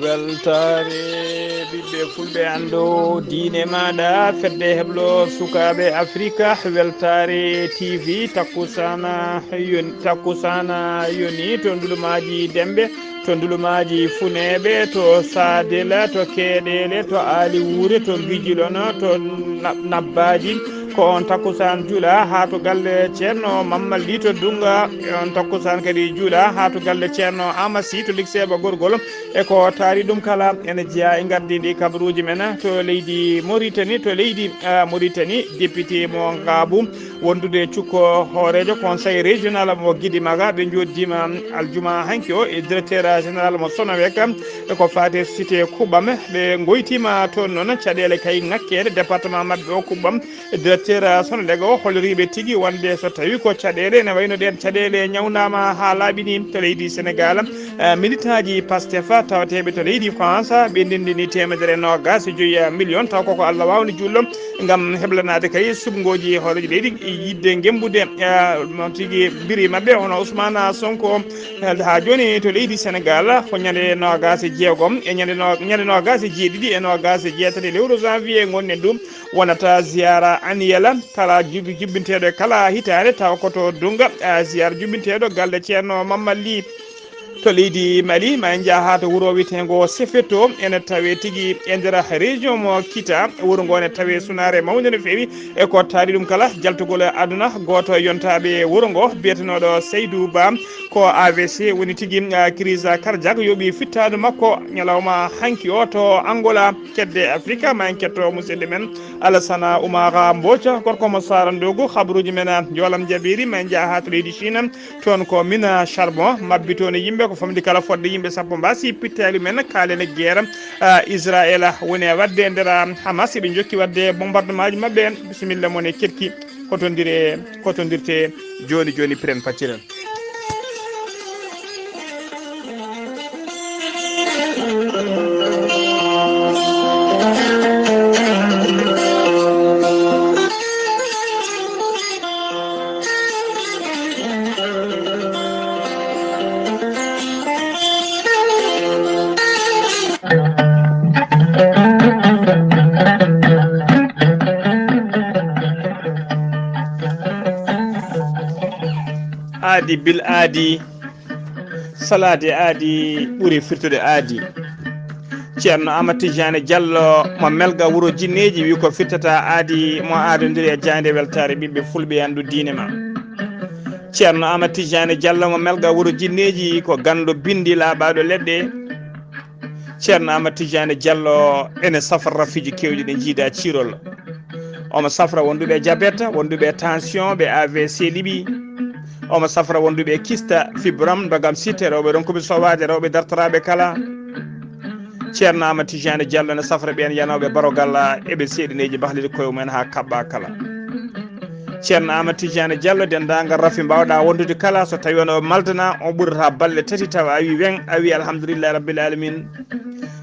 weltare ɓiɓɓe fulɓe anndo diine maɗa fedde heblo sukaɓe afrique weltare tv takkusana yoni to ndulumaji dembe to ndulumaji funeɓe to sadela to keɗele to ali wuure to bijilono to nabbaji ko on takkusan juula ha to galle ceerno mamadli to dunga on takkusan kadi juula ha to galle ceerno amasi to ligseba gorgol e ko taari ɗum kala ene jeeya e gardidi kabaruji men to leydi Mauritanie to leydi Mauritanie député mo Ngabou wondude cukko hoorejo conseil régional mo Guidimaga ɓe joddima aljuma hanki o e directeur général mo Sonawek e ko fate cité Kuɓam ɓe goytima toon noon caɗele kay ngakkede département mabɓe o Kuɓam directeur Sonadeg o holliriɓe tigui wonde so tawi ko caɗele ne wayno ɗen caɗele ñawnama ha laaɓini to leydi Sénégal militant ji Pastef tawateɓe to leydi France ɓe ndendini 120 million taw koko Allah wawni jullo gam heblanade kay subgoji hooreji leydi yidde gembude tigui biri mabɓe hono Ousmane Sonko ha joni to leydi Sénégal ko ñande 26 e ñande 27 e 27 lewru janvier gonne ɗum wonata ziyara annuelle kala jubbinteɗo kala hitande taw koto dunga ziyara jubbinteɗo galle ceerno Mamadli to leydi Mali ma en jaaha to wuro witengo Sefeto ene tawe tigui e nder région mo Kita wuro ngo ne tawe sunare mawde no fewi e ko taari ɗum kala jaltugol aduna goto yontaɓe wuro ngo biyetenoɗo Seydou Ba ko AVC woni tigui crise cardiaque yooɓi fittadu makko ñalawma hanki o to Angola kedde Afrique ma en ketto musidɗo men Alassana Oumara Mbodja gorko mo Sarandogu habaruji men jolam jabiri ma en jaaha to leydi Chine toon ko mina charbon mabbitone yimɓe ko famdi kala fodde yimɓe sappo mbasi pittali men kalene guerre Israël woni wadde nder Hamas ɓe jokki wadde bombardement ji mabɓe bisimilla mon e ketki kotondirte joni joni pren facciren aadi bil aadi salade aadi ɓuuri firtude aadi ceerno Amadou Tidiane Diallo mo melga wuro jinneji wi ko firtata aadi mo aadodiri e jande weltare ɓiɓɓe fulɓe andu diine ma ceerno Amadou Tidiane Diallo mo melga wuro jinneji ko gando bindi laaɓaɗo leɗɗe ceerno Amadou Tidiane Diallo ene safra rafiji kewɗi ɗe jiida cirol omo safra wonduɓe diabète wonduɓe tension ɓe AVC liɓi omo safra wonduɓe kista fibram dogam sitte rewɓe ronkuɓe sowade rewɓe dartoraɓe kala ceerno Amadou Tidiane Diallo ne safra ɓen yanoɓe barogalla eɓe seeɗineji bahlide koye mumen ha kabɓa kala ceerno Amadou Tidiane Diallo dendagal rafi mbawɗa wondude kala so tawi on o maldana on ɓurrata balɗe tati tawa a wi wen a wi alhamdulillahi rabbil alamin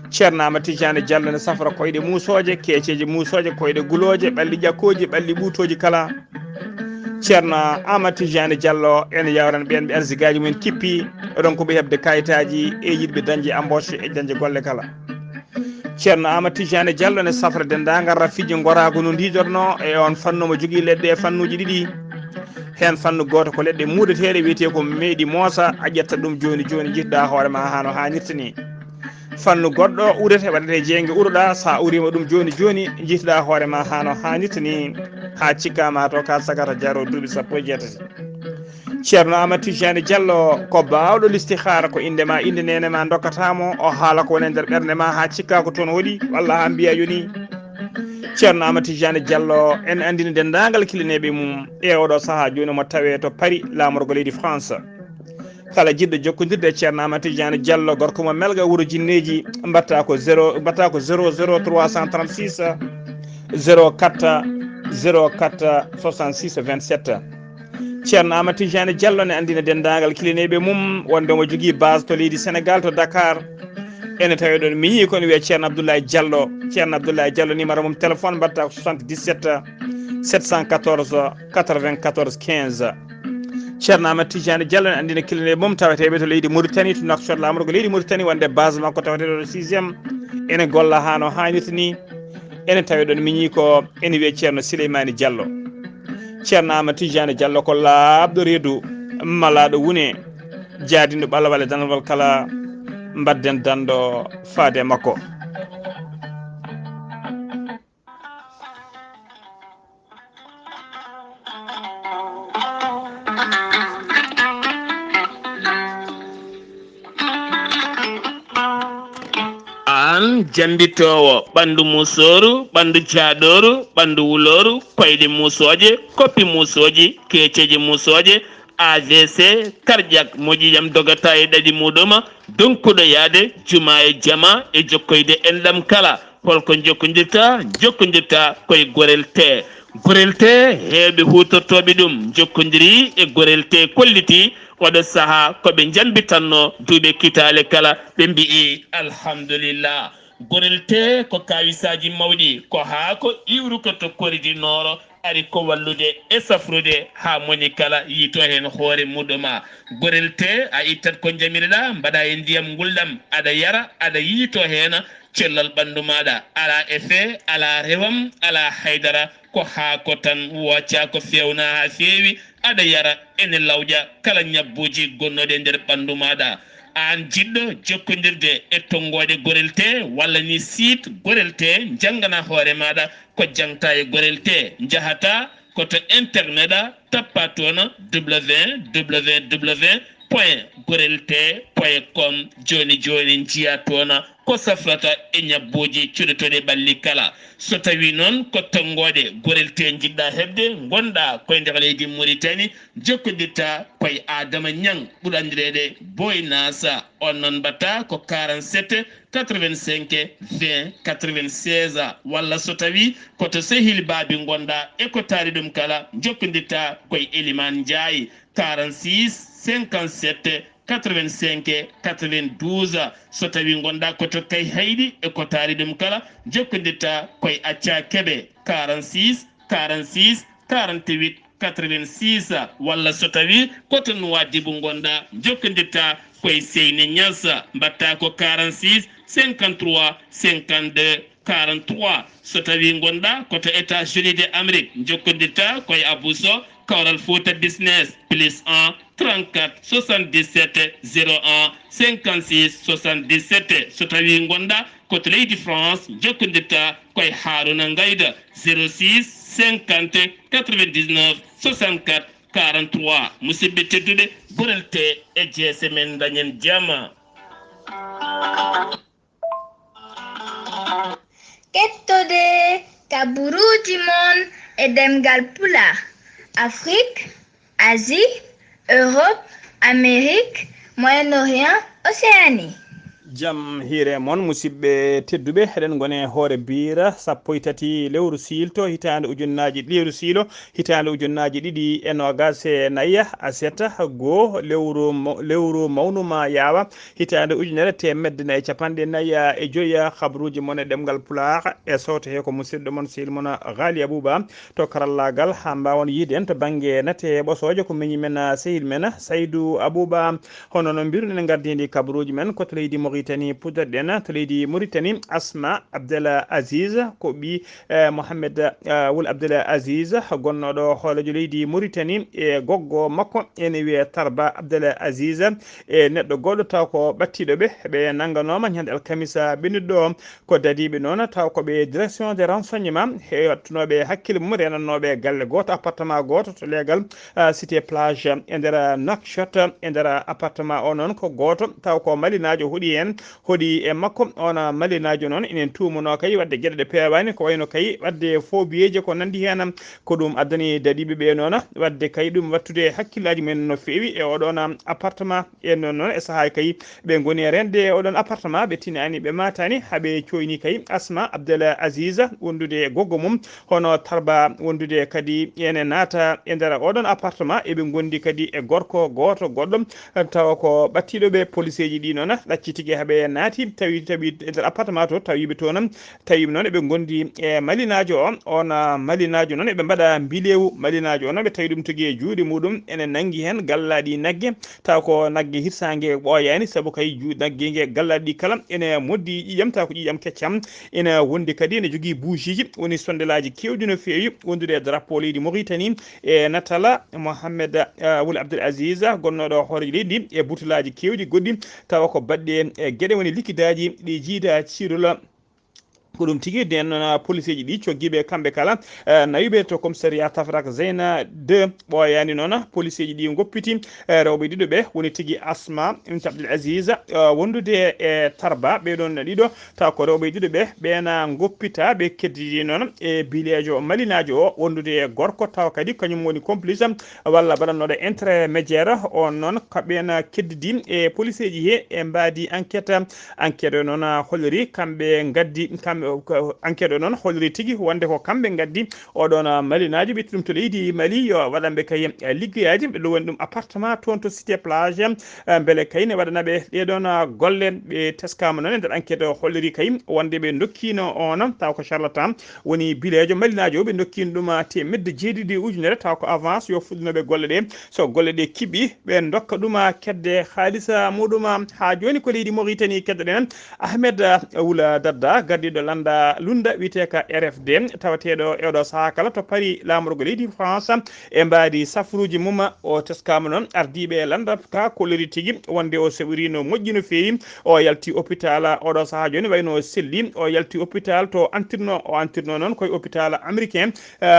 ceerno Amadou Tidiane Diallo ne safra koyɗe musoje keeceji musoje koyɗe guloje ɓalli ƴakkoji ɓalli ɓuutoji kala ceerno Amadou Tidiane Diallo ene yawran ɓen ɓe arsigaji mumen kippi oɗon ko ɓe hebde kayitaji e yiɗɓe dañde embauche e dañde golle kala ceerno Amadou Tidiane Diallo ne safra dendagal rafiji gorago no didorno e on fannu mo jogui leɗɗe e fannuji ɗiɗi hen fannu goto ko leɗɗe muudeteɗe wiyete ko meeɗi moosa a ƴetta ɗum joni joni jiɗɗa hoorema hano hannirta ni fannu goɗɗo urete waɗete jeygue uroɗa sa urima ɗum joni joni jiituɗa hoorema hano hannirta ni ha cikkama to ka sagata jaro duuɓi sappo e jeetati ceerno Amadou Tidiane Diallo ko bawɗo listihara ko indema inde nenema dokkatamo o haala ko woni nder ɓerde ma ha cikka ko toon waɗi walla ha mbiya yoni ceerno Amadou Tidiane Diallo en andini dendagal kilineɓe mum e oɗo saaha joni mo tawe to Paris lamorgo leydi France kala jiɗɗo jokkodirde e ceerno Amadou Tidiane Diallo gorko mo melga wuuro jinneji mbatta ko 0 336 04 66 27 ceerno Amadou Tidiane Diallo ne andina dendagal kilineɓe mum wonde mo jogui base to leydi Sénégal to Dakar ene tawi ɗon mi yii kono wiya ceerno abdoulaye diallo numéro mum téléphone mbatta ko 77 714 94 15 ceerno amadou tidiane diallo ne andina kilane mum taweteɓe to leydi mauritanie to naksoto lamorgo leydi mauritanie wonde base makko taweteɗo ɗo 6e ene golla ha no hannirta ni ene tawi ɗon miñi ko ene wiye ceerno souleymani diallo ceerno amadou tidiane diallo ko laaɓɗo reedu malaɗo wune jaadinɗo ɓalawal e danawal kala mbadden danɗo faade makko. an jambitowo ɓandu musoru ɓandu jaaɗoru ɓandu wuloru koyɗe musoje koppi musoji keceji musoje AVC cardiaque moƴƴijam dogata e ɗaɗi muɗuma donkuɗo yaade juma e jama e jokkoyde enɗam kala holko jokkodirta koye gorel te heeɓe hutortoɓe ɗum jokkodiri e gorel te kolliti oɗo saaha koɓe jambitanno duuɓe kitale kala ɓe mbi'i alhamdulillah gorel te ko kawisaji mawɗi ko haa ko iwru ko to koridinoro ari ko wallude e safrude ha moni kala yito hen hoore muɗuma gorel te a ittat ko jamireɗa mbaɗa e ndiyam gulɗam aɗa yara aɗa yiito hen cellal ɓandu maɗa ala effet ala rewam ala haydara ko haako tan wocca ko fewna ha feewi aɗa yara ene lawƴa kala ñabbuji gonnoɗe nder ɓandu maɗa an jiɗɗo jokkodirde e tonggode gorel te walla ni site gorel te janggana hoore maɗa ko jangta e gorel te jahata koto internet a tappa toon www.gorelte.com joni jiya toon ko safrata e ñabbuji cuɗotoɗe ɓalli kala so tawi noon ko tonggode gorel te jiɗɗa hebde gonɗa koye nder leydi Mauritanie jokkodirta koye Adama Niang ɓuurandirede Boy Nasa on noon mbatta ko 47 85 20 96 walla so tawi koto sehil baabi gonɗa e ko taari ɗum kala jokkodirta koye Elimane Ndiaye 46 57 85 92 so tawi gonɗa koto kay hayɗi e ko taari ɗum kala jokkodirta koye Acca Keɓe 46 46 48 86 walla so tawi koto Nouadhibou gonɗa jokkodirta koye Seyni Niass mbatta ko 46 53 52 43 so tawi gonɗa koto États-Unis de Amérique jokkodirta koye Abou Sow Kawral Fouta Business +1 34 77 01 56 77 so tawi gonɗa koto leydi France jokkodirta koye Haruna Ngayda 06 50 99 64 43 musidɓe tedduɓe gorel te e jeese men dañen jama. Kettode kaburuji mon e ɗemngal pulaar Afrique, Asie, Europe, Amérique, Moyen-Orient, Océanie. jam hiire moon musidɓe tedduɓe eɗen gone hoyre-biir sappo e tati lewru silto hitande ujunnaji lewru siilo hitande ujunnaji ɗiɗi e nogas e nayyi aseta goo lewru mawnuma yaawa hitande ujunere temedde nayyi capanɗe nayyi e joyyi habaruji moon e ɗemgal pulaar e sawto he ko musidɗo moon sehil moon Ghalii Abuu to karallagal ha mbawon yiide en to banggue nate ɓosoje ko miñi men sehil men Saydou Abou hono no mbiruɗen gardidi kabaruji men koto leydi Mauritanie puɗɗoɗen to leydi Mauritanie Asma Abdel Aziz ko ɓi Mohamed Wul Abdel Aziz gonnoɗo hoolojo leydi Mauritanie e goggo makko ene wiye Tarba Abdel Aziz e neɗɗo goɗɗo taw ko ɓattiɗoɓe ɓe nangganoma ñande alkamisa ɓennuɗo ko dadiɓe noon taw koɓe direction des renseignements e wattunoɓe hakkille mum renannoɓe galle goto appartement goto to leegal cité plage e nder Nouakchott e nder appartement o noon ko goto taw ko malinajo hoɗi hen hoɗi e makko on malinajo noon enen tumuno kay wadde gueɗe ɗe pewani ko wayno kay wadde faux billeji ko nandi hen ko ɗum addani dadiɓe ɓe noon wadde kay ɗum wattude hakkillaji men no fewi e oɗon appartement e noon e saaha kay ɓe goni e rende oɗon appartement ɓe tinani ɓe matani haɓe coyni kay Asma Abdel Aziz wondude goggo mum hono Tarba wondude kadi ene naata e nder oɗon appartement eɓe gondi kadi e gorko goto goɗɗo tawa ko ɓattiɗoɓe police ji ɗi noon ɗacci tigui haɓe naati tawi nder appartement to tawiɓe to noon tawiɓe noon eɓe gondi e malinajo o on malinajo noon eɓe mbaɗa mbilewu malinajo o noon ɓe tawi ɗum togui e juuɗe muɗum ene nangui hen gallaɗi naggue taw ko naggue hirsangue ɓooyani saabu kay naggue gue gallaɗi ɗi kala ene moddi ƴiƴam taw ko ƴiƴam keccam ene wondi kadi ene jogui bougiji woni sondelaji kewɗi no fewi wondude e drapeau leydi Mauritanie e natala Mohamed Wul Abdel Aziz gonnoɗo hoore leydi e butulaji kewɗi goɗɗi tawa ko baɗɗe e gueɗe woni likkidaji ɗi jiida ciirola ko ɗum tigi nden noon police ji ɗi cogguiɓe kamɓe kala nawiɓe to commissariat Tafrak Zeyna 2 ɓooyani noon police ji ɗi goppiti rewɓe ɗiɗo ɓe woni tigi Asma Bint Abdel Aziz wondude e Tarba ɓeɗon ɗiɗo taw ko rewɓe ɗiɗo ɓe ɓena goppita ɓe keddidi noon e bilejo malinajo o wondude e gorko taw kadi kañum woni complice walla mbaɗannoɗo intermédiaire on noon kaɓena keddidi e police ji he e mbadi enquête noon holliri kamɓe gaddi kamɓe enquête noon holliri tigui wonde ko kamɓe gaddi oɗon malinaji ɓe ɗum to leydi Mali yo waɗanɓe kay liggeyaji ɓe woni ɗum appartement toon to cité plage beele kay ne waɗanaɓe ɗeɗon golle ɓe teskama noon e nder enquête holliri kay wonde ɓe dokkino on taw ko charlatan woni bilejo malinajo o ɓe dokkino ɗum temedde 7 ujunere taw ko avance yo fuɗɗinoɓe golle ɗe so golle ɗe kiɓɓi ɓe dokka ɗum kedde haalisa muɗum ha joni ko leydi Mauritanie keddoɗen Ahmed Wula Dadda gardiɗo lunda wiyete ka RFD tawateɗo eɗo saha kala to paari lamorgo leydi France e mbadi safruji mum o teskama noon ardiɓe landa ka kolliri tigui wonde o seɓiri no moƴƴi no fewi o yalti hôpital oɗo saha joni wayno selli o yalti hôpital to antirno noon koye hôpital américain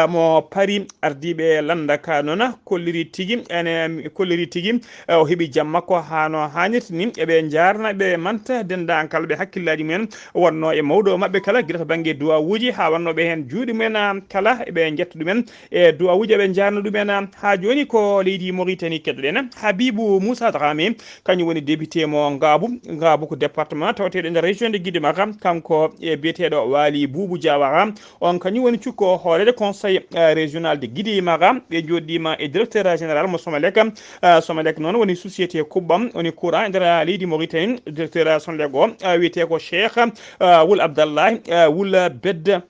mo paari ardiɓe landa ka noon kolliri tigui o heeɓi jam makko hano hannirta ni eɓe jarna ɓe manta dendagal ɓe hakkillaji mumen wonno e mawɗo mabɓe kala guila to banggue duwawuji ha wannoɓe hen juuɗe mumen kala eɓe jetta ɗumen e duwawuji eɓe jarno ɗumen ha joni ko leydi Mauritanie keddoɗen Habibou Moussa Dramé kañum woni député mo Ngabou ko département tawateɗo nder région de Guidimaka kanko e biyeteɗo Waly Boubou Diawara on kañum woni cukko hoorede conseil régional de Guidimaka ɓe joɗɗima e directeur général mo Somalek noon woni société kubbam woni courant e nder leydi Mauritanie directeur Somalek o wiyete ko Cheikh Wul Abdallah Wula Bedda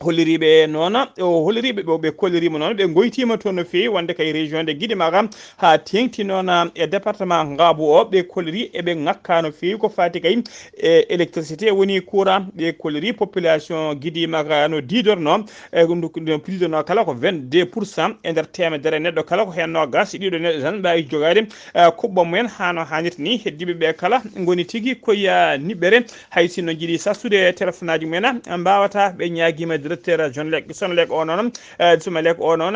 holliriɓe noon holliriɓe ɓe kollirima noon ɓe goytima toon no fewi wonde kay région de Guidimaka ha tengti noon e département Ngabou o ɓe kolliri eɓe ngakka no fewi ko fati kay e électricité woni courant ɓe kolliri population Guidimaka no didorno e ɗum pildono kala ko 22% e nder temedere neɗɗo kala ko hen nogas ɗiɗo neɗɗo tan mbawi jogade kuɓɓa mumen hano hannirta ni heddiɓe ɓe kala goni tigui koye niɓɓere hay sinno jiiɗi sassude téléphone aji mumen mbawata ɓe ñaguima directeur Somalek o noon Somalek o noon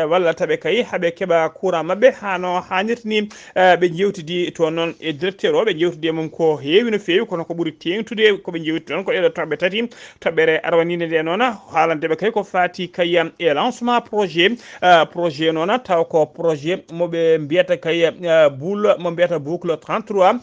walla taɓe kay haaɓe keeɓa courant mabɓe hano hannirta ni ɓe jewtidi to noon e directeur o ɓe jewtidi e mum ko heewi no fewi kono ko ɓuuri tengtude koɓe jewti toon ko ɗeɗo toɓɓe tati toɓɓere arwanide nde noon haalandeɓe kay ko fati kay e lancement projet noon taw ko projet moɓe mbiyata kay mo mbiyata boucle 33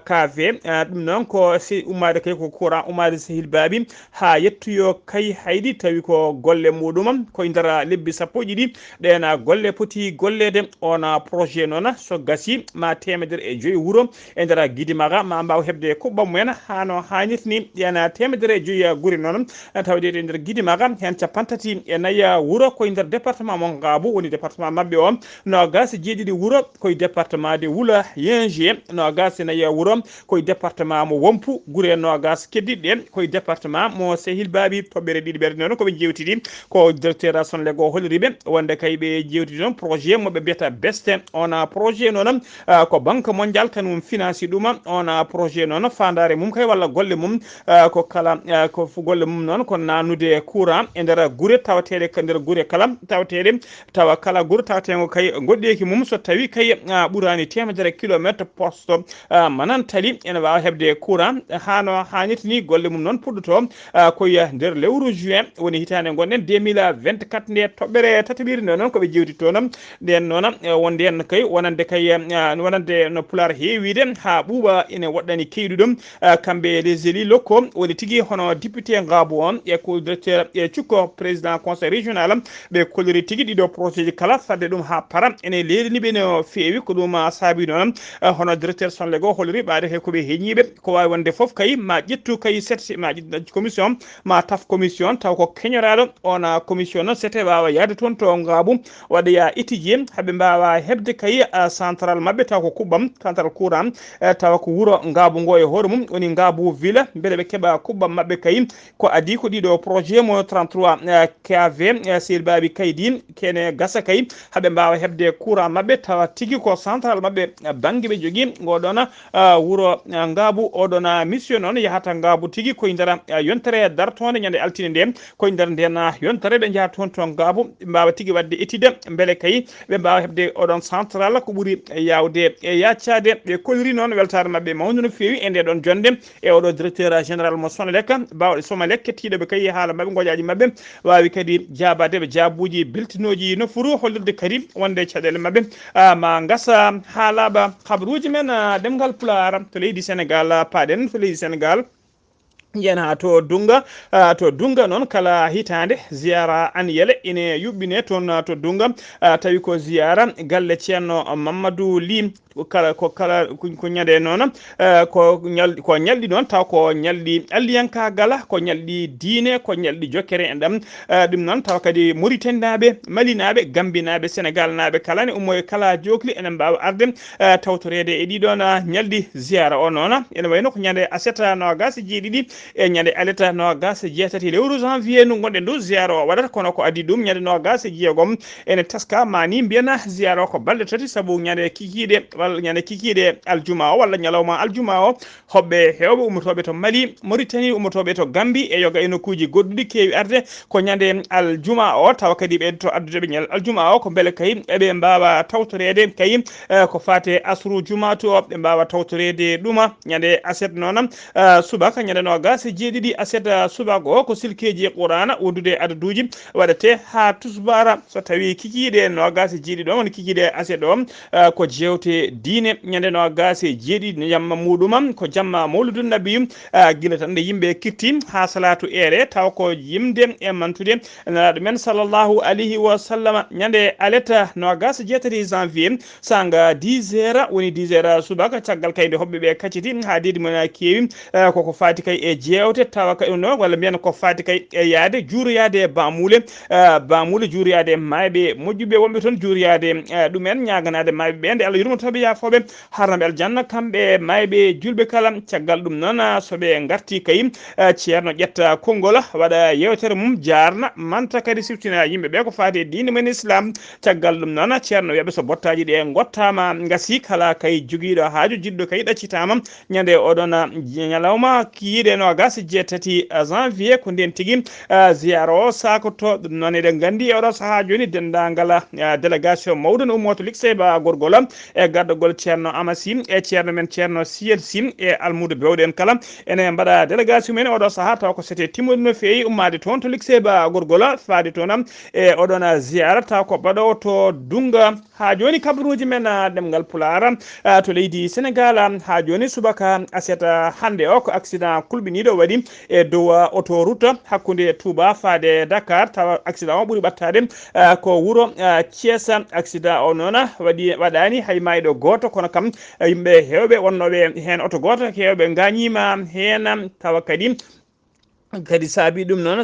KV ɗum noon ko ummade kay ko courant ummade sehil baabi ha yettoyo kay haydi tawi ko golle muɗum koye nder lebbi sappo ɗiɗi ɗena golle poti gollede on projet noon so gasi ma 105 wuuro e nder Guidimaka ma mbaw hebde kuɓɓam mumen hano hannirta ni ɗena 105 guuri noon tawde e nder Guidimaka hen 34 wuuro koye nder département mo Ngabou woni département mabɓe o nogas jeeɗiɗi wuuro koye département de Wula Yenge nogas nayi wuuro koye département mo Wompu guure nogas keddiɗɗe koye département mo Sehil Babi toɓɓere ɗiɗi ɓerde noon koɓe jewtidi ko directeur Somalek o holliriɓe wonde kay ɓe jewtidi noon projet moɓe mbiyata beste on projet noon ko banque mondial kañum finance ɗum on projet noon fandare mum kay walla golle mum ko kala ko golle mum noon ko nanude courant e nder guure tawateɗe nder guure kala tawateɗe tawa kala guure tawatego kay goɗɗeki mum so tawi kay ɓuurani 100 kilométre poste manantali ene wawa hebde courant hano hannirta ni golle mum noon puɗɗoto koye nder lewru juin juin woni hitande gonnen 2024 nde toɓɓere tataɓiri nde noon koɓe jewti toon nden noon wonde en kay wonande no pular heewide ha ɓuuɓa ene waɗɗani keyɗuɗum kamɓe les élus locaux woni tigui hono député Ngabou on e ko directeur e cukko président conseil régional ɓe kolliri tigui ɗiɗo projet ji kala fadde ɗum ha para ene leliniɓe no feewi ko ɗum saabi noon hono directeur sonlego holliri ɓaade he koɓe heeñiɓe ko wawi wonde foof kay ma ƴettu kay set ma commission ma taf commission taw ko keñoraɗo on commission noon sete wawa yaade toon to Ngabou waɗa ya étudier haaɓe mbawa hebde kay central mabɓe taw ko kuɓɓam central courant tawa ko wuuro Ngabou ngo e hoore mum woni Ngabou ville beele ɓe keeɓa kuɓɓam mabɓe kay ko adi ko ɗiɗo projet mo 33 KV sehil babi kaydi kene gasa kay haaɓe mbawa hebde courant mabɓe tawa tigui ko central mabɓe banggue ɓe jogui ngoɗon wuuro Ngabou oɗon mission noon yahata Ngabou tigui koye nder yontere dartode ñande altine nde koye nder nden yontere ɓe jaha toon to Ngabou ɓe mbawa tigui wadde étude beele kay ɓe mbawa hebde oɗon central ko ɓuuri yawde e yaccade ɓe kolliri noon weltare mabɓe mawdu no fewi e nde ɗon jonde e oɗo directeur général mo Sonelec bawɗe Somalec kettiɗoɓe kay haala mabɓe goƴaji mabɓe wawi kadi jabade ɓe jaabuji beltinoji no furu hollirde kadi wonde caɗele mabɓe ma gasa ha laaɓa habaruji men ɗemgal pular to leydi Sénégal paaɗen to leydi Sénégal yen to dunga noon kala hitande ziyara annuelle ine yuɓɓine toon to dunga tawi ko ziyara galle ceerno Mamadou Ly ko ñande noon ko ñalɗi noon taw ko ñalɗi alliyankagala ko ñalɗi diine ko ñalɗi jokkere en ɗam ɗum noon taw kadi Mauritanie naɓe Mali naɓe Gambie naɓe Sénégal naɓe kala ne ummo e kala jokli enen mbawa arde tawtorede e ɗiɗon ñalɗi ziyara o noon ene wayno ko ñande aseta nogas jeeɗiɗi e ñande aleta nogas jeetati lewru janvier ndu gonɗen ndu ziyara o waɗata kono ko adi ɗum ñande nogas jeegom ene teska mani mbiyana ziyara o ko balɗe tati saabu ñande kikiɗe walla ñande kikiɗe aljuma o walla ñalawma aljuma o hoɓɓe hewɓe ummotoɓe to Mali Mauritanie ummotoɓe to Gambie e yoga e nokkuji goɗɗuɗi kewi arde ko ñande aljuma o tawa kadi ɓe to addudeɓe ñal aljuma o ko beele kay eɓe mbawa tawtorede kay ko fate asru jumatu o ɓe mbawa tawtorede ɗuma ñande aset noon subaka ñande nogas jeeɗiɗi aset subaka o ko silkeji qur'ana wondude adaduji waɗate ha tusbara so tawi kikiɗe nogas jeeɗiɗi ɗon woni kikiɗe aset o ko jewte diine ñande nogas jeeɗiɗi jamma muɗum ko jamma mawludun nabiyum guila tan nde yimɓe kirti ha salatu ere taw ko yimde e mantude nelaɗo men sallllahu alayhi wa sallam ñande aleta nogas jeetati janvier sanga 10 heures woni 10 heures subaka caggal kayde hoɓɓeɓe kacciti ha dedi mona kewi koko fati kay e jewte tawa kay no walla mbiyan ko fati kay e yaade juuroyade bamule juuroyade mayɓe moƴƴuɓe wonɓe toon juuroyade ɗumen ñaganade mayɓe ɓe nde Allah yurmotoɓe yafoɓe harnaɓe aljanna kamɓe mayɓe julɓe kala caggal ɗum noon soɓe garti kay ceerno ƴetta konngol waɗa yewtere mum jarna manta kadi siftina yimɓeɓe ko fati diine men islam caggal ɗum noon ceerno wiyaɓe so bottaji ɗe gottama gasi kala kay joguiɗo haaju jiɗɗo kay ɗaccitama ñande oɗon ñalawma kiyiɗe nogas jeetati janvier ko nden tigui ziyara o sakoto ɗum noon eɗen gandi e oɗo saaha joni dendagal délégation mawɗo no ummoto likseba gorgol e gardogol ceerno Amassi e ceerno men ceerno Siyel Sim e almudo bewɗen kala ene mbaɗa délégation men oɗo saaha taw ko c'était timmude no fewi ummade toon to likseba gorgol faade toon e oɗon ziyara taw ko baɗowo to dunga ha joni kabaruji men ɗemgal pular to leydi Sénégal ha joni subaka aseta hande o ko accident kulɓiniɗo waɗi e dow autoroute hakkude Touba faade Dakar tawa accident o ɓuuri ɓattade ko wuuro Thiès accident o noon waɗani hay mayɗo goto kono kam yimɓe hewɓe wonnoɓe hen auto goto hewɓe gañima hen tawa kadi saabi ɗum noon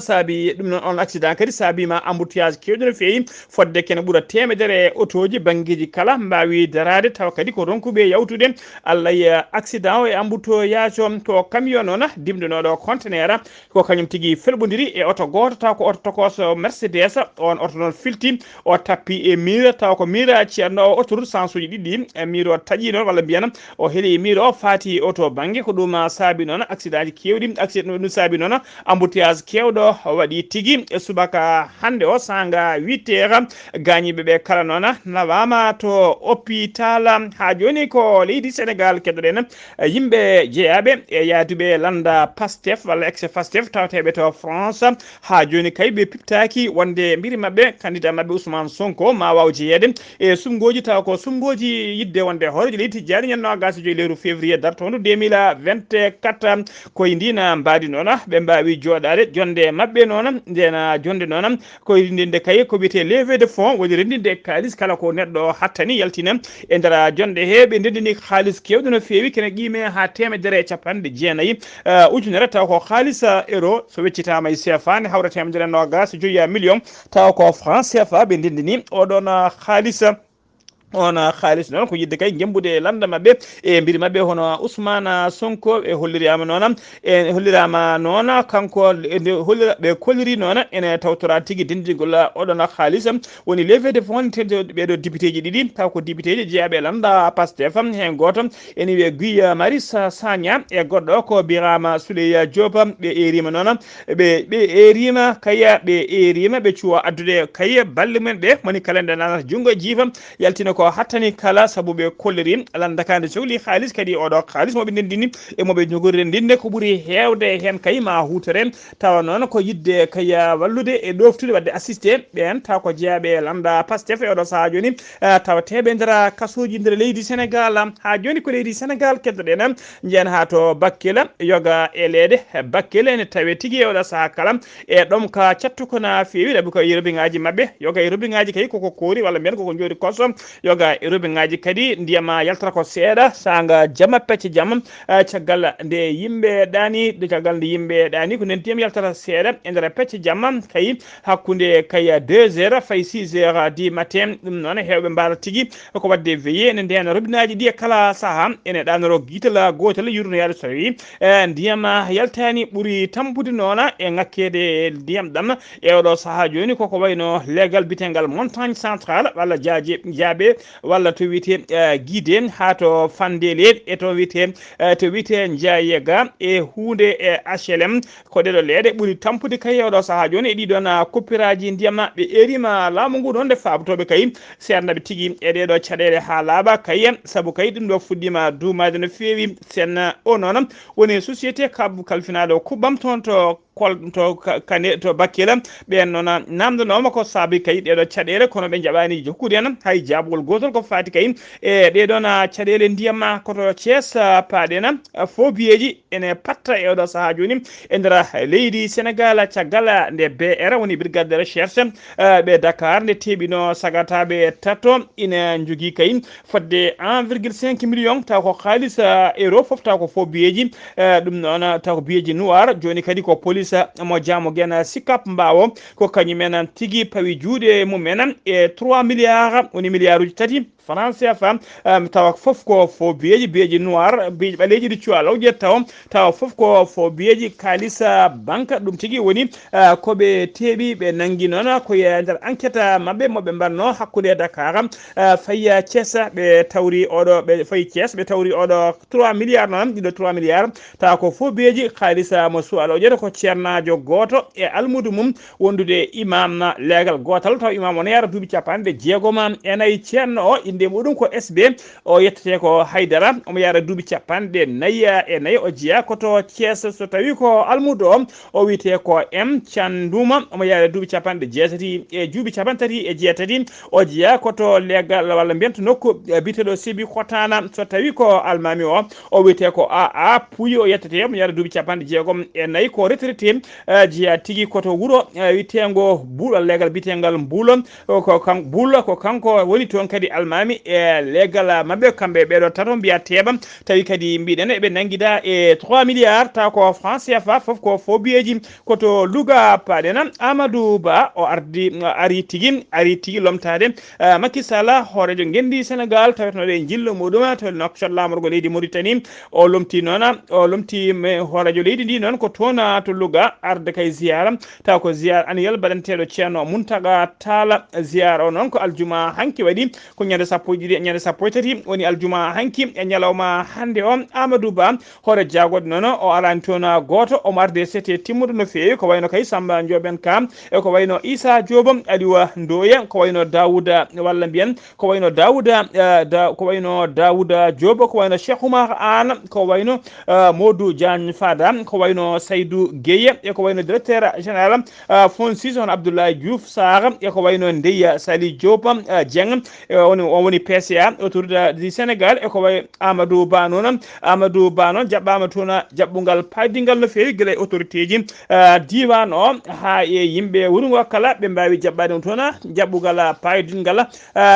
on accident kadi saabima embouteillage kewɗi no fewi fodde kene ɓuura temedere autoji banggueji kala mbawi darade tawa kadi ko ronkuɓe yawtude Allah y accident o e embouteillage o to camion noon dimdenoɗo conteneur ko kañum tigui felɓodiri e auto goto taw ko auto tokoso Mercedes on auto noon filti o tappi e mur taw ko mur ceerno o autoroute sens uji ɗiɗɗi e mur o taaƴi noon walla mbiyana o heeli mur o faati auto banggue ko ɗum saabi noon accident ji kewɗi accident ɗum saabi noon embouteillage kewɗo waɗi tigi e subaka hande o sanga 8h gañiɓe ɓe kala noon nawama to hôpital ha joni ko leydi Sénégal keddoɗen yimɓe jeeyaɓe e yaaduɓe landa Pastef walla ex Pastef tawateɓe to France ha joni kay ɓe piptaki wonde mbiri mabɓe candidat mabɓe Ousmane Sonko ma waw jeeyede e sumgoji taw ko sumgoji yidde wonde horejo leydi Tijjani ñanno agasi joyi lewru février dartodu 2024 koye ndina mbadi noon ɓe mbawi joɗade jonde mabɓe noon ndena jonde noon koye ndinde kay ko wiyete levée de fonds woni rendinde kalis kala ko neɗɗo hattani yaltina e nder jonde he ɓe ndendini halis kewɗo no fewi kene qime ha 190 ujunere taw ko halis euro so weccitama e CFA ne hawra 125 million taw ko franc CFA ɓe ndendini oɗon halis on khalis non ko yidde kay gembude landa mabbe e mbiri mabbe hono Ousmane Sonko e hollirama non e hollirama non kanko hollira be kolliri non ene tawtora tigi dindigol odon khalis woni levée de fonds be do député ji didi taw ko député ji jeyabe landa Pastef hen goto eni we Guy Marissa Sagna e goddo ko Birama Souleye Diop be erima non be erima kaya be erima be cuwa addude kaya balle men be moni kalenda nan jungo jifa yaltina ko hattani kala sabu be kolleri landakande sohli khalis kadi odo khalis mo be ndendini e mo be jogorde ndinde ko buri hewde hen kay ma hutere taw non ko yidde kaya wallude e doftude wadde assister ben taw ko jeyabe landa Pastef e odo sa joni taw tebe ndara kasuji nder leydi Sénégal ha joni ko leydi Sénégal keddoden jeen ha to Bakkela yoga e lede Bakkela ne tawe tigi odo sa kala e dom ka ciattu ko na fewi labi ko yerbingaji mabbe yoga yerbingaji kay ko kori wala men ko jodi koso yoga rubingaji kadi ndiyama yaltara ko seeda sanga jama pecce jama caggal nde yimbe dani de caggal nde yimbe dani ko nen tiyam yaltara seeda e nder pecce jama kay hakkunde kay 2h fay 6h du matin dum non hewbe mbara tigi ko wadde veillé ne ndena rubinaji di kala saha ene danoro gitala gotel yurno yaade so wi ndiyama yaltani buri tampude nona e ngakkede ndiyam dam e odo saha joni ko wayno legal bitengal montagne centrale walla jaabe walla to wite guide ha to fandele e to wite njayega e hunde e HLM ko dedo lede buri tampude kay odo saha joni e di dona coppiraji ndiyama be erima laamu ngu don de fabtobe kay sernabe tigi e dedo cadele ha laaba kay sabu kay dum do fuddima duumade no fewi sen onon woni société kabbu kalfinado kubam ton to kane to Bakkela ben non namdonoma ko saabi kay dedo cadele kono be jabani jokkude en hay jabugol gotol ko fati kay e de dona cadele ndiyama ko to Thiès paadena fobieji ene patta e do saha joni e ndara leydi Sénégal cagala nde BR woni brigade de recherche be Dakar nde tebino sagatabe tato ina jogi kay fodde 1,5 million taw ko khalis euro fof taw ko fobieji dum non taw ko bieji noir joni kadi ko police mo jamo gena sikap mbawo ko kanyumen tigi pawi juude mumen e 3 milliards woni milliards tati France CFA taw fof ko fo bieji noir bieji baleji di cualo taw fof ko fo bieji kalisa banque dum tigi woni ko be tebi be nangi non ko ya der enquête mabbe mo be mbarno hakkude Dakar fayya Thiès be tawri odo be fay Thiès be tawri odo 3 milliards non dido 3 milliards taw ko fo bieji kalisa mo sualo jere ko ciernajo goto e almudu mum wondude imam na legal gotal taw imam on yara dubi capande jeegoma enay cierno o inde mudum ko SB o yettete ko Haydara o yara dubi capande naya e nay o jiya ko to Thiès so tawi ko almudo o wite ko M Chanduma o yara dubi capande jeetati e jubi capantati e jeetati o jiya ko to legal walla bento nokku bitedo sibi khotana so tawi ko almami o wite ko a puyi o yettete mo yara dubi capande jeegom e nay ko retraité jiya tigi ko to wuro witengo bulo legal bitengal bulo ko kan bulo ko kanko woni ton kadi almami e legal mabbe kambe be do tato biya tebam tawi kadi mbiden e be nangida e 3 milliards ta ko France CFA fof ko fobieji ko to Louga padena Amadou Ba o ari tigi lomtade Macky Sall horejo ngendi Sénégal tawetno de jillo moduma to nokshot lamorgo leydi Mauritanie o lomti nona o lomti me horejo leydi ndi non ko tona to Louga arde kay ziyara taw ko ziyara annuel badantedo Ceerno Muntaga Talla ziyara o non ko aljuma hanki wadi ko nyande sappo e ɗiɗi ñande sappo e tati woni aljuma hanki e ñalawma hande o Amadou Ba hoore jaagoɗe noon o arani toon goto omo arde sete timmuɗo no feewi ko wayno kay Samba Ndioben Kam e ko wayno Issa Diop Aliwa Ndoye ko wayno Daouda walla mbiyen ko wayno Daouda Diop ko wayno Cheikh Oumar Anne ko wayno Modou Diagne Fada ko wayno Saydou Gueye e ko wayno directeur général FONSIS on Abdoulaye Diouf Sarr e ko wayno Ndeya Sali Diop Dieng woni PCA autour du Sénégal e ko way Amadou Ba noon jaɓɓama toon jaɓɓugal paydingal no feewi guila autorité ji diwan o ha e yimɓe wuuro ngo kala ɓe mbawi jaɓɓade ɗum toon jaɓɓugal paydingal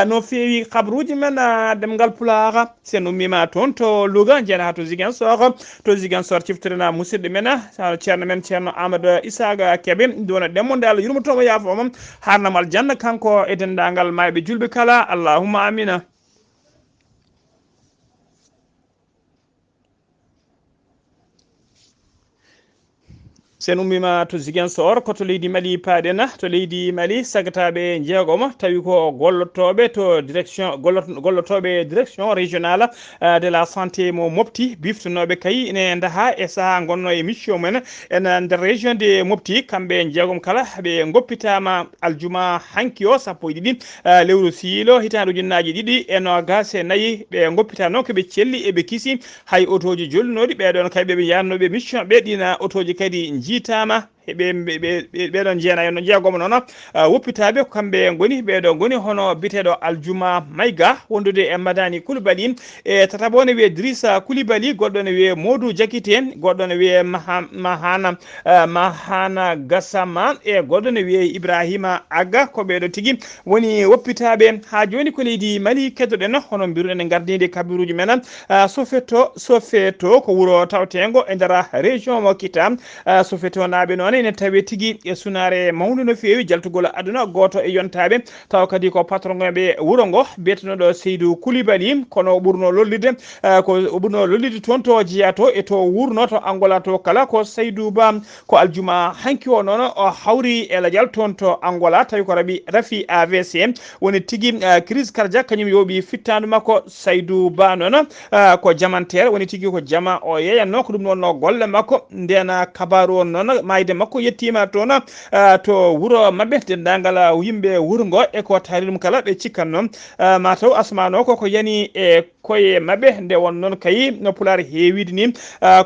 no feewi kabaruji men ɗemngal pulaar sen ummima toon to Louga jeena ha to Ziguinchor ciftorena musidɗo men ceerno men ceerno Amadou Issaga Kebe ɗum wona ɗemmonde Allah yurmotomo yaafoma harnam aljanna kanko e dendagal mayɓe julɓe kala allahumma amina. sen ummima to Ziguinchor koto leydi Mali paaɗen to leydi Mali sagataɓe jeegom tawi ko gollotoɓe to direction régionale de la santé mo Mopti biftonoɓe kay ene daha e saaha gonno e mission men en nder région de Mopti kamɓe jeegom kala ɓe goppitama aljuma hanki o sappo e ɗiɗi lewru siilo hitande ujunnaje ɗiɗi e nogas e nayyi ɓe goppita noon koɓe celli eɓe kiisi hay autoji jollunoɗi ɓeɗon kay ɓeɓe yannoɓe mission ɓe ɗina autoji kadi jiitama ɓeɗon jeenayo no jeegomo noon woppitaɓe ko kamɓe goni ɓeɗo goni hono biteɗo aljuma mayga wondude e madani Koulibaly e tataɓo ne wiye Drissa Koulibaly goɗɗo ne wiye Modou Diakité goɗɗo ne wiye Mahana Gassama e goɗɗo ne wiye Ibrahima Aga ko ɓeɗo tigui woni woppitaɓe ha joni ko leydi Mali keddoɗen hono mbiruɗen e gardidi kabiruji men Sofeto ko wuuro tawtengo e nder région mo Kita Sofeto naɓe noon ene tawi tigui e sunare mawde no fewi jaltugol aduna goto e yontaɓe taw kadi ko patron ɓe wuuro ngo betenoɗo Seydou Koulibaly kono ɓurno lollide toon to jeeyato e to wurno to Angola to kala ko Seydou Ba ko aljuma hanki o noon o hawri e ladial toon to Angola tawi ko rafi AVC woni tigui crise cardiaque kañum yooɓi fittandu makko Seydou Ba noon ko jamantere woni tigui ko jama o yeyanno ko ɗum noon no golle makko ndena kabaru on noon mayde makko yettima toon to wuuro mabɓe dendagal yimɓe wuuro ngo e ko taari ɗum kala ɓe cikkanno mataw asmano ko yani e koye mabɓe nde won noon kayi no pulaar heewide ni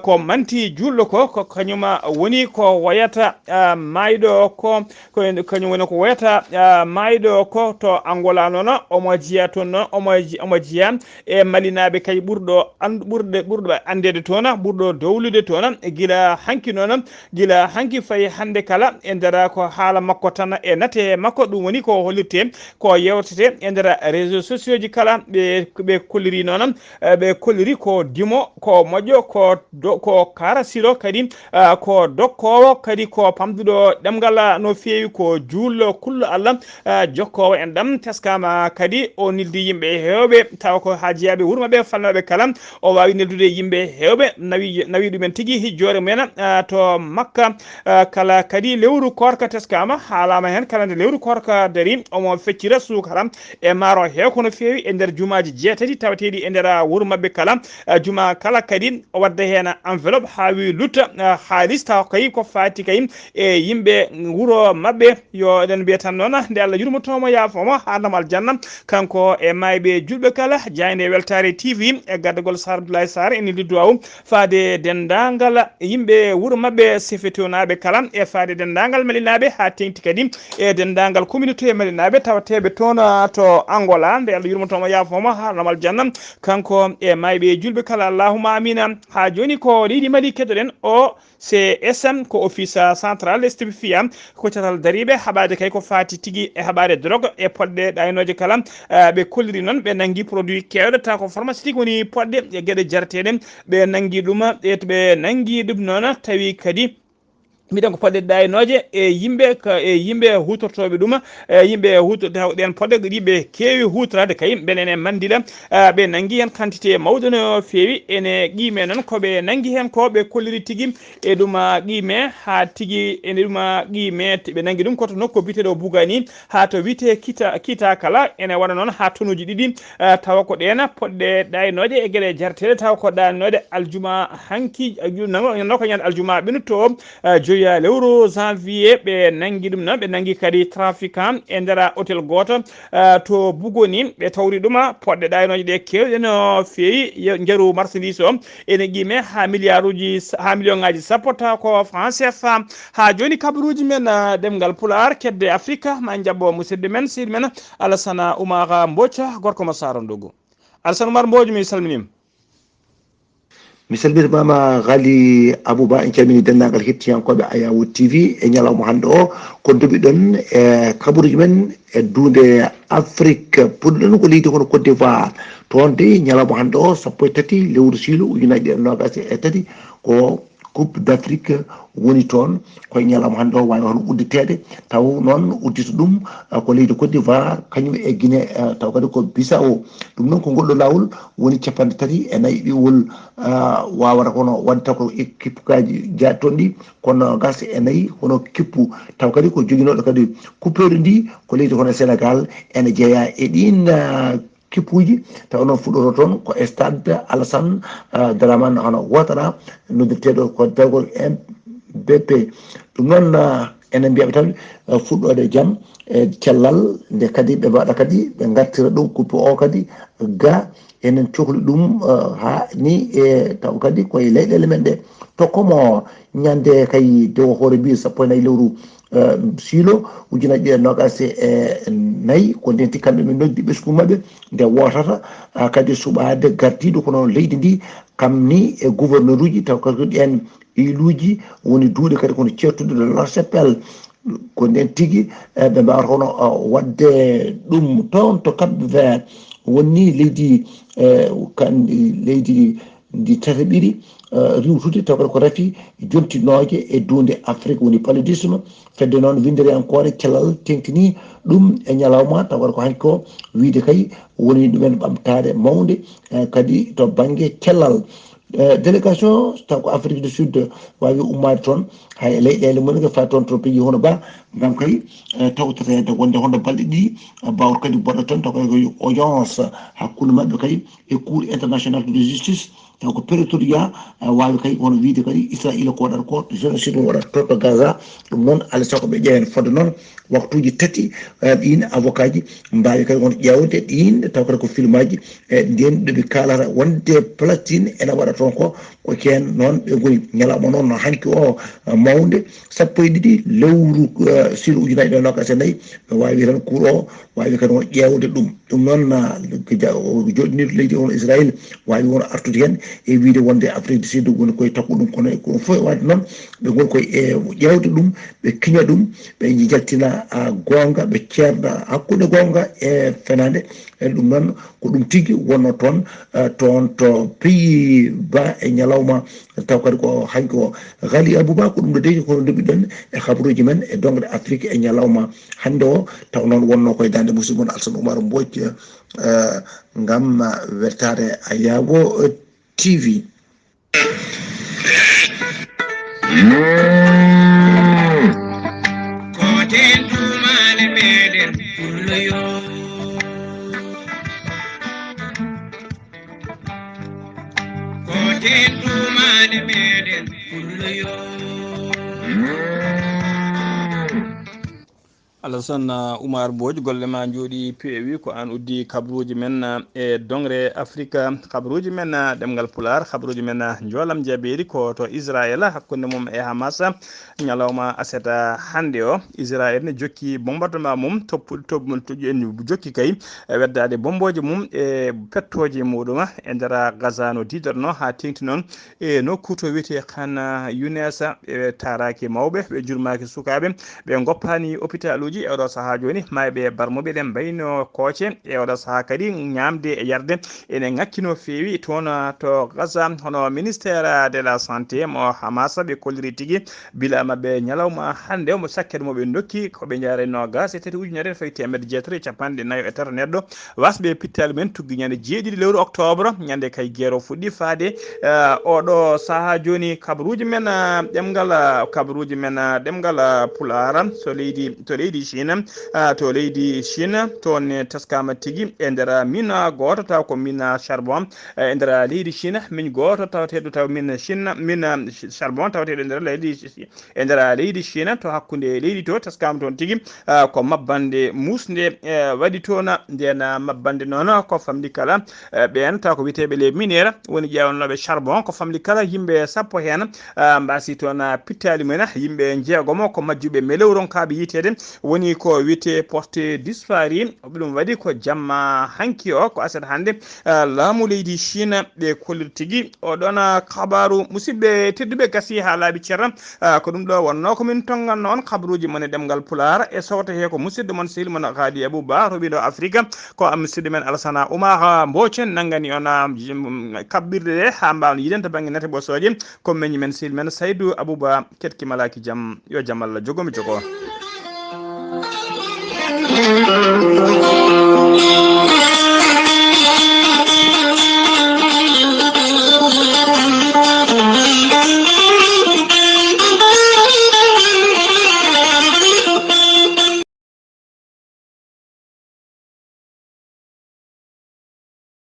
ko manti julɗo ko kañum woni ko wayata mayɗo ko kañum woni ko wayata mayɗo ko to Angola noon omo jiya toon noon omo jiya e malinaɓe kay ɓurɗo andede toon ɓurɗo dowlude toon gila hanki fayi hande kala e nder ko haala makko tan e nate makko ɗum woni ko hollirte ko yewtete e nder réseaux sociaux ji kala ɓe kolliri noon ɓe kolliri ko dimo ko moƴƴo ko karasiro kadi ko dokkowo kadi ko pamduɗo ɗemgal no fewi ko jullo kullo Allah jokkowo en ɗam teskama kadi o nildi yimɓe hewɓe taw ko haajiyaɓe wuuro maɓe falnoɓe kala o wawi neldude yimɓe hewɓe nawi ɗumen tigui hijjore mumen to Makka kala kadi lewru korka teskama haalama hen kala nde lewru korka dari omo feccira sukara e maaro hew kono fewi e nder jumaji jeetati tawateɗi e nder wuuro mabɓe kala juma kala kadi o wadda hen enveloppe ha wi lutta haalis taw kay ko fati kay e yimɓe wuuro mabɓe yo eɗen mbiya tan noon nde Allah yurmotomo yaafomo harnam aljanna kanko e mayɓe julɓe kala jayde weltare TV e gaddagol Sar Abdoulaye Sarr ene lidduwaw faade dendagal yimɓe wuuro mabɓe sefetonaɓe kala e faade dendagal malinaɓe ha tengti kadi e dendagal communauté malinaɓe tawateɓe toon to Angola nde Allah yurmotomo yaafomo harnam aljanna kanko e mayɓe julɓe kala allahumma amina ha joni ko leydi Mali keddoɗen o CSM ko office central stupéfiant ko catal dariɓe haɓade kay ko fati tigui e haɓade drogue e podɗe ɗaynoje kala ɓe kolliri noon ɓe nangui produit kewɗe taw ko pharmaceutique woni podɗe e gueɗe jarateɗe ɓe nangui ɗum ɓe nangui ɗum noon tawi kadi mbiɗen ko podɗe ɗaynoje e yimɓe hutortoɓe ɗum yimɓe hutorɗen podɗe ɗiɓe keewi hutorade kay ɓenene mandila ɓe nangui hen quantité mawɗo no feewi ene qime noon koɓe nangui hen ko ɓe kolliri tigui e ɗum qime ha tigui ene ɗum qime ɓe nangui ɗum koto nokku biteɗo bugani ha to wite kita kala ene waɗa noon ha tonnuji ɗiɗi tawa ko ɗen podɗe ɗaynoje e gueɗe jarteɗe tawa ko ɗannode aljuma hanki noko ñande aljuma ɓenoto joya lewru janvier ɓe nangui ɗum noon ɓe nangui kadi trafiquant e nder hôtel goto to bugoni ɓe tawri ɗum podɗe ɗaynoje ɗe kewɗe no feewi jaru marchandise o ene qime ha million ngaji sappo taw ko franc CFA ha joni kabaruji men ɗemgal pulaar kedde afrique ma jabbo musidɗo men seydi men Alassane Oumar Mbodj gorko mo Sarandogo. Alassane Oumar Mbodj mi salminima. mi salmitimama Ghalii Abuu en calmini dendagal hettiyankoɓe Ayawu TV e ñalawma hande o ko doɓiɗon e kabaruji men e duunde Afrique puɗɗon ko leydi kono Côte d'Ivoire toon de ñalawma hande o sappo e tati lewru siilo ujunaje ɗiɗi nogas e tati ko coupe d'Afrique woni toon koye ñalawma hande o wawi hono udditede taw noon uddita ɗum ko leydi Côte d'Ivoire kañum e Guinée taw kadi ko Bissau ɗum noon ko ngolɗo lawol woni capanɗe tati e nayyi ɗiwol wawata kono wadde ko équipe kaji jaati toon ɗi kono gas e nayyi hono kippu taw kadi ko joguinoɗo kadi coupeure ndi ko leydi kono Sénégal ene jeeya e ɗin kippuji taw noon fuɗɗoto toon ko stade Alassane Dramane hono Ouattara noddirteɗo ko dawgol BP ɗum noon enen mbiyaɓe tan fuɗɗode jaam e cellal nde kadi ɓe mbaɗa kadi ɓe gartira ɗum coupe o kadi ga enen cohli ɗum ha ni e taw kadi koye leyɗele men ɗe to komo ñande kay dow hoyre-biir sappo e nayyi lewru siilo ujunaje ɗiɗi nogas e nayyi ko ndenti kamɓe min noddi ɓesgu mabɓe nde wotata kadi suɓade gardiɗo kono leydi ndi kam ni e gouverneur uji taw kadi ɗen iluji woni duuɗe kadi kono certude de la chapelle ko nden tigui ɓe mbawata kono wadde ɗum toon to Cap Vert wonni leydi leydi ndi tataɓiri riwtude taw kadi ko rafi jontinoje e duunde Afrique woni paludisme fedde noon windere encore cellal tengtini ɗum e ñalawma taw kadi ko hanki ko wiide kay woni ɗumen ɓamtare mawde kadi to banggue cellal délégation taw ko Afrique du Sud wawi ummade toon hay leyɗele mumen ko fa toon to pays hono ba gam kay tawtorede wonde hono balɗe ɗiɗi bawto kadi boɗɗo toon taw kadi ko audience hakkude mabɓe kay e cour international de justice taw ko territoria wawi kay hono wiide kadi Israël ko waɗata ko génocide waɗata to to Gaza ɗum noon alay saago ɓe ƴeewen fodde noon waktuji tati ɗin avocat ji mbawi kadi hono ƴewde ɗin taw kadi ko film aji nden ɗoɓe kalata wonde Palestine ene waɗa toon ko ken noon ɓe goni ñalawma noon no hanki o mawde sappo e ɗiɗi lewru siilo ujunaje ɗiɗi nogas e nayyi ɓe wawi tan cour o wawi kadi hono ƴewde ɗum noon joɗinirde leydi on Israël wawi wono artude hen e wiide wonde Afrique du Sud woni koye takku ɗum kono fof e wadde noon ɓe goni koye ƴewde ɗum ɓe kiña ɗum ɓe jaltina gonga ɓe ceerda hakkude gonga e fenade ɗum noon ko ɗum tigui wonno toon to pays bas e ñalawma taw kadi ko hanki o Ghalii Abuu ko ɗum ɗo deji kono ndeɓiɗon e habaruji men e dongde Afrique e ñalawma hande o taw noon wonno koye dande musidɗo mon Alassane Oumar Mbodj gam weltare Ayawu TV. Alassane Oumar Mbodj golle ma jooɗi peewi ko an uddi kabaruji men e dongre Afrique kabaruji men ɗemgal pulaar kabaruji men joolam jaɓeri ko to Israël hakkude mum e Hamas ñalawma aseta hande o Israël ne jokki bombardement mum toppuɗo jokki kay weddade bomboje mum e pettoje muɗum e nder Gaza no didarno ha tengti noon e nokku to wiyete Khan Younes ɓe taraki mawɓe ɓe jurmaki sukaɓe ɓe goppani hôpital uji kabaruji e oɗo saaha joni mayɓe barmuɓe ɗen mbayno kooce e oɗo saaha kadi ñamde e yarde ene ŋakkino feewi toon to Gaza hono ministére de la santé mo Hamas ɓe kolliri tigui bila mabɓe ñalawma hande omo sakkede moɓe dokki koɓe jareno gas e tati ujunere fayi temedde jeetati e capanɗe nayyo e tata neɗɗo wasɓe pittali men tugui ñande jeeɗiɗi lewru octobre ñande kay guerre o fuɗɗi faade oɗo saaha joni kabaruji men kabaruji men ɗemgal pulaar to leydi Chine to leydi Chine toon teskama tigui e nder min goto taw ko min charbon e nder leydi Chine min goto tawateɗo taw min Chine min charbon tawateɗo e nder leydi Chine to hakkude leydi to teskama toon tigui ko mabbande musde waɗi toon nden mabbande noon ko famdi kala ɓen taw ko witeɓe les minére woni ƴewanoɓe charbon ko famdi kala yimɓe sappo hen mbasi toon pittali mumen yimɓe jeegomo ko majjuɓe melewronkaɓe yitede woni ko wite poste dispari ɗum waɗi ko jamma hanki o ko aset hande laamu leydi Chine ɓe kollir tigui oɗon kabaru musidɓe tedduɓe gasi ha laaɓi ceerno ko ɗum ɗo wonno komin tonganno on kabaruji mon e ɗemgal pulaar e sawta he ko musidɗo mon sehil mon Ghalii Abuu roɓiɗo Afrique ko musidɗo men Alassana Oumar Mbocen nangani on kabbirɗe ɗe ha mbawno yiden to banggue nete ɓosoje ko meñi men sehil men Saydou Abouba ketki malaki jaam yo jaam Allah jogomi jogo